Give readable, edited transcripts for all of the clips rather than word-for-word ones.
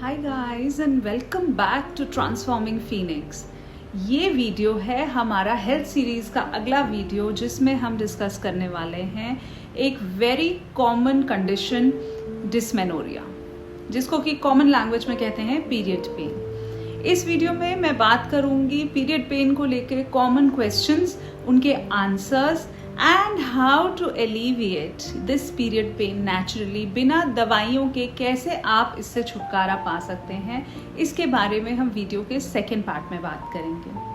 Hi guys and welcome back to transforming Phoenix. ये video है हमारा हेल्थ सीरीज का अगला वीडियो, जिसमें हम डिस्कस करने वाले हैं एक वेरी कॉमन कंडीशन डिस्मेनोरिया, जिसको कि कॉमन लैंग्वेज में कहते हैं पीरियड पेन। इस वीडियो में मैं बात करूंगी पीरियड पेन को लेकर कॉमन क्वेश्चंस, उनके answers and how to alleviate this period pain naturally, बिना दवाइयों के कैसे आप इससे छुटकारा पा सकते हैं। इसके बारे में हम वीडियो के सेकेंड पार्ट में बात करेंगे।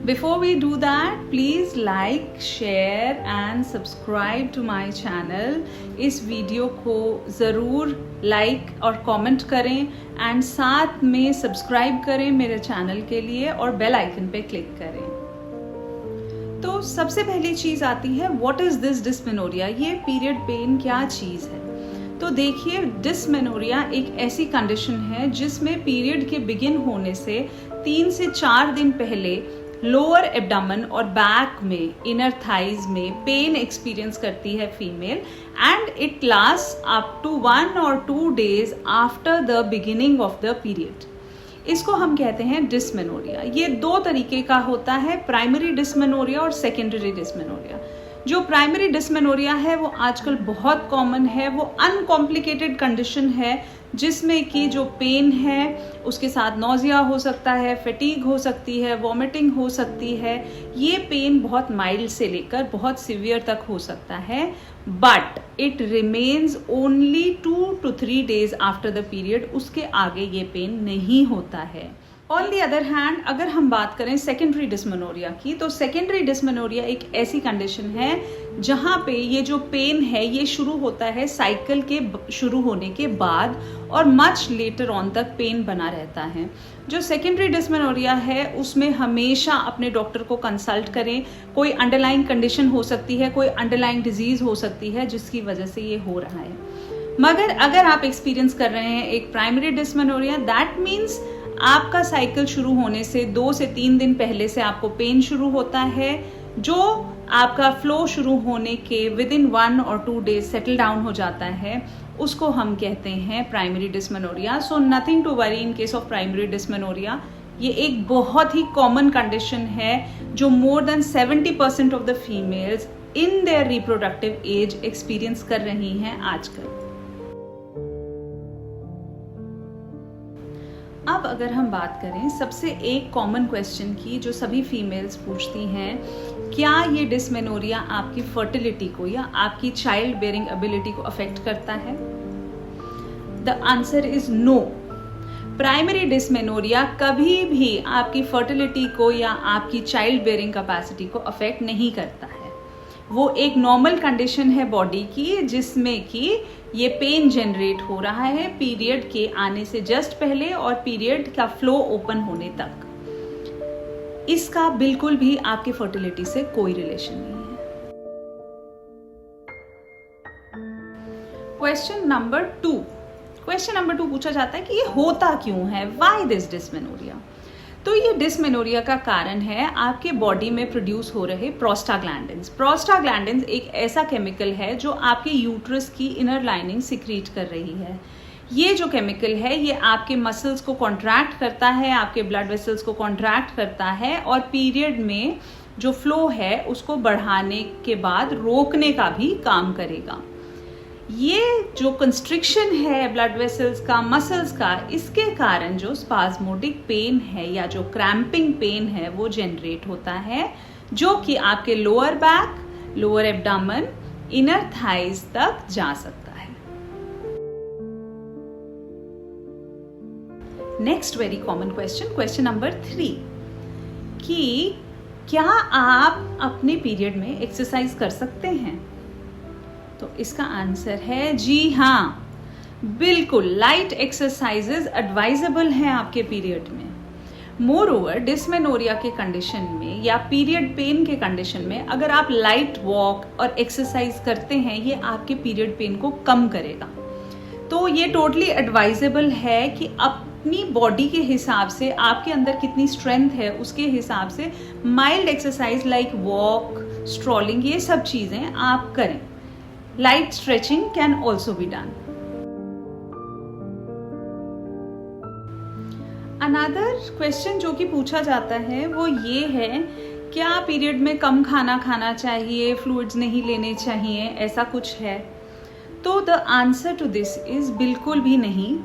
Before we do that, please like, share and subscribe to my channel. इस वीडियो को ज़रूर लाइक और कमेंट करें एंड साथ में सब्सक्राइब करें मेरे चैनल के लिए और बेल आइकन पे क्लिक करें। तो सबसे पहली चीज आती है व्हाट इज दिस डिस्मेनोरिया, ये पीरियड पेन क्या चीज है। तो देखिए, डिस्मेनोरिया एक ऐसी कंडीशन है जिसमें पीरियड के बिगिन होने से 3 से 4 दिन पहले लोअर एब्डोमेन और बैक में, इनर थाइज में पेन एक्सपीरियंस करती है female and it last up to 1 or 2 days after the beginning of the period. इसको हम कहते हैं डिस्मेनोरिया। ये 2 तरीके का होता है, प्राइमरी डिस्मेनोरिया और सेकेंडरी डिस्मेनोरिया। जो प्राइमरी डिस्मेनोरिया है वो आजकल बहुत कॉमन है। वो अनकॉम्प्लिकेटेड कंडीशन है जिसमें कि जो पेन है उसके साथ नोजिया हो सकता है, फैटीग हो सकती है, वॉमिटिंग हो सकती है। ये पेन बहुत माइल्ड से लेकर बहुत सीवियर तक हो सकता है, but it remains only 2 to 3 days after the period. उसके आगे ये पेन नहीं होता है। ऑन दी अदर हैंड, अगर हम बात करें सेकेंडरी डिस्मेनोरिया की, तो सेकेंडरी डिस्मेनोरिया एक ऐसी कंडीशन है जहां पे ये जो पेन है ये शुरू होता है साइकिल के शुरू होने के बाद और मच लेटर ऑन तक पेन बना रहता है। जो सेकेंडरी डिस्मेनोरिया है उसमें हमेशा अपने डॉक्टर को कंसल्ट करें। कोई अंडरलाइंग कंडीशन हो सकती है, कोई अंडरलाइंग डिजीज हो सकती है जिसकी वजह से ये हो रहा है। मगर अगर आप एक्सपीरियंस कर रहे हैं एक प्राइमरी डिस्मेनोरिया, दैट मीन्स आपका साइकिल शुरू होने से 2 से 3 दिन पहले से आपको पेन शुरू होता है, जो आपका फ्लो शुरू होने के within 1 or 2 days settle down हो जाता है। उसको हम कहते हैं primary dysmenorrhea. So nothing to worry in case of primary dysmenorrhea. ये एक बहुत ही कॉमन कंडीशन है जो more than 70% of the females in their reproductive age experience कर रही हैं आजकल। अब अगर हम बात करें सबसे एक कॉमन क्वेश्चन की जो सभी फीमेल्स पूछती हैं, क्या ये डिस्मेनोरिया आपकी फर्टिलिटी को या आपकी चाइल्ड बेयरिंग एबिलिटी को अफेक्ट करता है? The answer is no. Primary dysmenorrhea कभी भी आपकी फर्टिलिटी को या आपकी चाइल्ड बेयरिंग कैपेसिटी को अफेक्ट नहीं करता है। वो एक नॉर्मल कंडीशन है बॉडी की जिसमें कि ये पेन जनरेट हो रहा है पीरियड के आने से जस्ट पहले और पीरियड का फ्लो ओपन होने तक। इसका बिल्कुल भी आपकी फर्टिलिटी से कोई रिलेशन नहीं है। क्वेश्चन नंबर 2 पूछा जाता है कि ये होता क्यों है, व्हाई दिस डिस्मेनोरिया। तो ये डिस्मेनोरिया का कारण है आपके बॉडी में प्रोड्यूस हो रहे प्रोस्टाग्लैंडिन्स। प्रोस्टाग्लैंडिन्स एक ऐसा केमिकल है जो आपके यूट्रस की इनर लाइनिंग सिक्रीट कर रही है। ये जो केमिकल है ये आपके मसल्स को कॉन्ट्रैक्ट करता है, आपके ब्लड वेसल्स को कॉन्ट्रैक्ट करता है और पीरियड में जो फ्लो है उसको बढ़ाने के बाद रोकने का भी काम करेगा। ये जो कंस्ट्रिक्शन है ब्लड वेसल्स का, मसल्स का, इसके कारण जो स्पाज्मोडिक पेन है या जो क्रैम्पिंग पेन है वो जनरेट होता है, जो कि आपके lower back, lower abdomen, inner thighs तक जा सकता है। Next very common question number 3 कि क्या आप अपने पीरियड में एक्सरसाइज कर सकते हैं? तो इसका आंसर है जी हाँ, बिल्कुल। लाइट एक्सरसाइजेज एडवाइजेबल हैं आपके पीरियड में। मोर ओवर, डिस्मेनोरिया के कंडीशन में या पीरियड पेन के कंडीशन में अगर आप लाइट वॉक और एक्सरसाइज करते हैं ये आपके पीरियड पेन को कम करेगा। तो ये टोटली एडवाइजेबल है कि अपनी बॉडी के हिसाब से, आपके अंदर कितनी स्ट्रेंथ है उसके हिसाब से mild exercise like walk, strolling, ये सब चीजें आप करें। Light stretching can also be done. Another question जो कि पूछा जाता है वो ये है, क्या पीरियड में कम खाना खाना चाहिए, फ्लूइड्स नहीं लेने चाहिए, ऐसा कुछ है? तो the answer to this is बिल्कुल भी नहीं।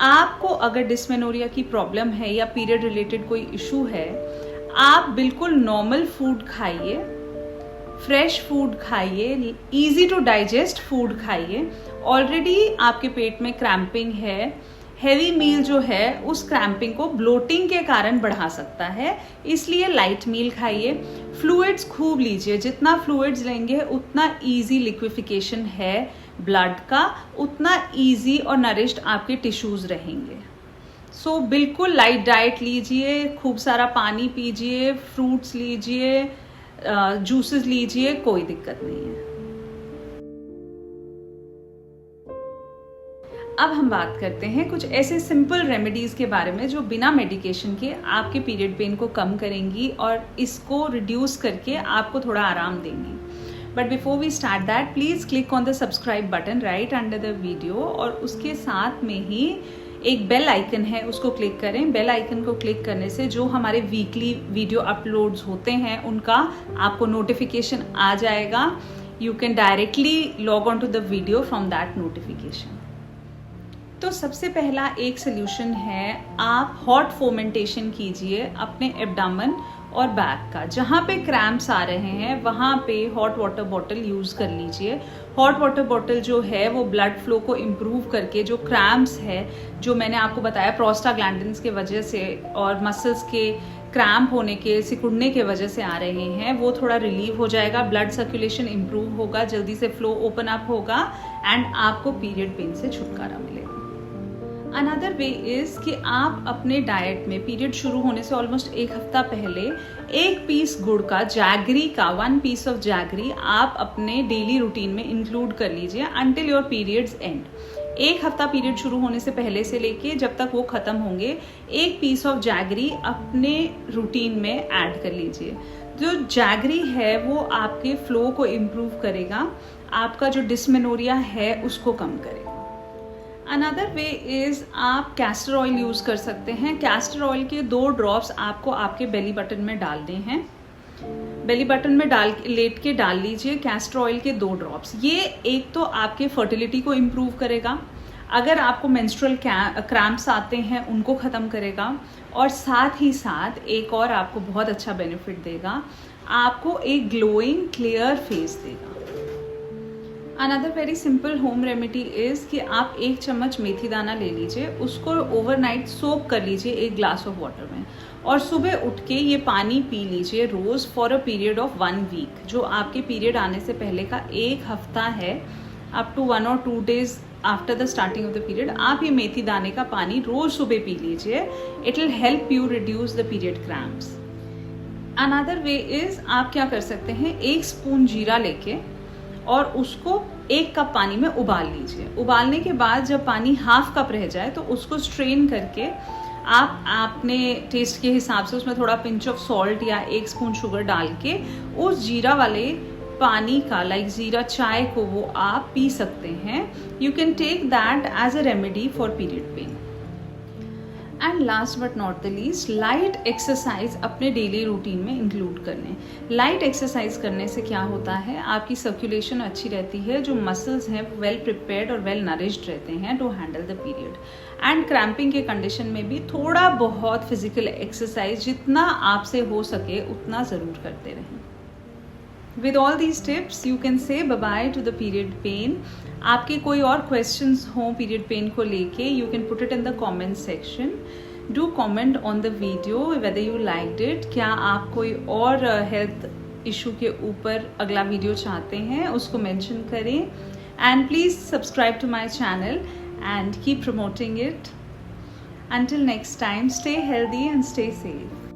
आपको अगर डिस्मेनोरिया की प्रॉब्लम है या पीरियड रिलेटेड कोई इशू है, आप बिल्कुल नॉर्मल फूड खाइए, फ्रेश फूड खाइए, इजी टू डाइजेस्ट फूड खाइए। ऑलरेडी आपके पेट में क्रैम्पिंग है, हैवी मील जो है उस क्रैम्पिंग को ब्लोटिंग के कारण बढ़ा सकता है, इसलिए लाइट मील खाइए। फ्लूइड्स खूब लीजिए, जितना फ्लूइड्स लेंगे उतना इजी लिक्विफिकेशन है ब्लड का, उतना इजी और नरिश्ड आपके टिश्यूज रहेंगे। सो बिल्कुल लाइट डाइट लीजिए, खूब सारा पानी पीजिए, फ्रूट्स लीजिए, जूसेस लीजिए, कोई दिक्कत नहीं है। अब हम बात करते हैं कुछ ऐसे सिंपल रेमेडीज के बारे में जो बिना मेडिकेशन के आपके पीरियड पेन को कम करेंगी और इसको रिड्यूस करके आपको थोड़ा आराम देंगी। But before we start that, please click on the subscribe button right under the video और उसके साथ में ही एक बेल आइकन है, उसको क्लिक करें। बेल आइकन को क्लिक करने से जो हमारे वीकली वीडियो अपलोड्स होते हैं उनका आपको नोटिफिकेशन आ जाएगा। You can directly log on to the video from that notification. तो सबसे पहला एक सोल्यूशन है, आप हॉट फोमेंटेशन कीजिए अपने एब्डामन और बैक का। जहाँ पे क्रैम्प्स आ रहे हैं वहाँ पे हॉट वाटर बॉटल यूज़ कर लीजिए। हॉट वाटर बॉटल जो है वो ब्लड फ्लो को इम्प्रूव करके जो क्रैम्प्स है, जो मैंने आपको बताया प्रोस्टाग्लैंडिन्स के वजह से और मसल्स के क्रैम्प होने के, सिकुड़ने के वजह से आ रहे हैं, वो थोड़ा रिलीव हो जाएगा, ब्लड सर्कुलेशन इम्प्रूव होगा, जल्दी से फ्लो ओपन अप होगा एंड आपको पीरियड पेन से छुटकारा मिलेगा। अनदर वे इज कि आप अपने डाइट में पीरियड शुरू होने से ऑलमोस्ट एक हफ्ता पहले 1 पीस गुड़ का, जैगरी का 1 पीस ऑफ जैगरी आप अपने डेली रूटीन में इंक्लूड कर लीजिए अंटिल योर पीरियड्स एंड। एक हफ्ता पीरियड शुरू होने से पहले से लेके जब तक वो खत्म होंगे, 1 पीस ऑफ जैगरी अपने रूटीन में ऐड कर लीजिए। जो जैगरी है वो आपके फ्लो को इम्प्रूव करेगा, आपका जो डिस्मेनोरिया है उसको कम करेगा। अनदर वे इज आप कैस्टर ऑयल यूज कर सकते हैं। कैस्टर ऑयल के 2 ड्रॉप्स आपको आपके बेली बटन में डालने हैं। बेली बटन में लेट के डाल लीजिए कैस्टर ऑयल के 2 ड्रॉप्स। ये एक तो आपके फर्टिलिटी को इम्प्रूव करेगा, अगर आपको मेंस्ट्रुअल क्रैम्प्स आते हैं उनको ख़त्म करेगा, और साथ ही साथ एक और आपको बहुत अच्छा बेनिफिट देगा, आपको एक ग्लोइंग क्लियर फेस देगा। Another very simple home remedy is कि आप 1 चम्मच मेथी दाना ले लीजिए, उसको ओवरनाइट सोक कर लीजिए 1 ग्लास ऑफ वाटर में, और सुबह उठ के ये पानी पी लीजिए रोज for a period of 1 week. जो आपके पीरियड आने से पहले का 1 हफ्ता है, अप टू 1 और 2 days after the starting of the period, आप ये मेथी दाने का पानी रोज सुबह पी लीजिए। It will help you reduce the period cramps. Another way is आप क्या कर सकते हैं, 1 स्पून जीरा लेके और उसको 1 कप पानी में उबाल लीजिए। उबालने के बाद जब पानी ½ कप रह जाए तो उसको स्ट्रेन करके आप अपने टेस्ट के हिसाब से उसमें थोड़ा पिंच ऑफ सॉल्ट या 1 स्पून शुगर डाल के उस जीरा वाले पानी का, लाइक जीरा चाय को, वो आप पी सकते हैं। You can take that as a remedy for period pain. And last but not the least, light exercise अपने डेली रूटीन में इंक्लूड कर लें। लाइट एक्सरसाइज करने से क्या होता है, आपकी सर्कुलेशन अच्छी रहती है, जो मसल्स हैं वेल प्रिपेयर्ड और वेल नरिश्ड रहते हैं to handle the period. And cramping के कंडीशन में भी थोड़ा बहुत फिजिकल एक्सरसाइज जितना आपसे हो सके उतना ज़रूर करते रहें। With all these tips, you can say bye-bye to the period pain. आपके कोई और questions हों period pain को लेके, you can put it in the comment section. Do comment on the video whether you liked it. क्या आप कोई और health issue के ऊपर अगला वीडियो चाहते हैं, उसको mention करें. And please subscribe to my channel and keep promoting it. Until next time, stay healthy and stay safe.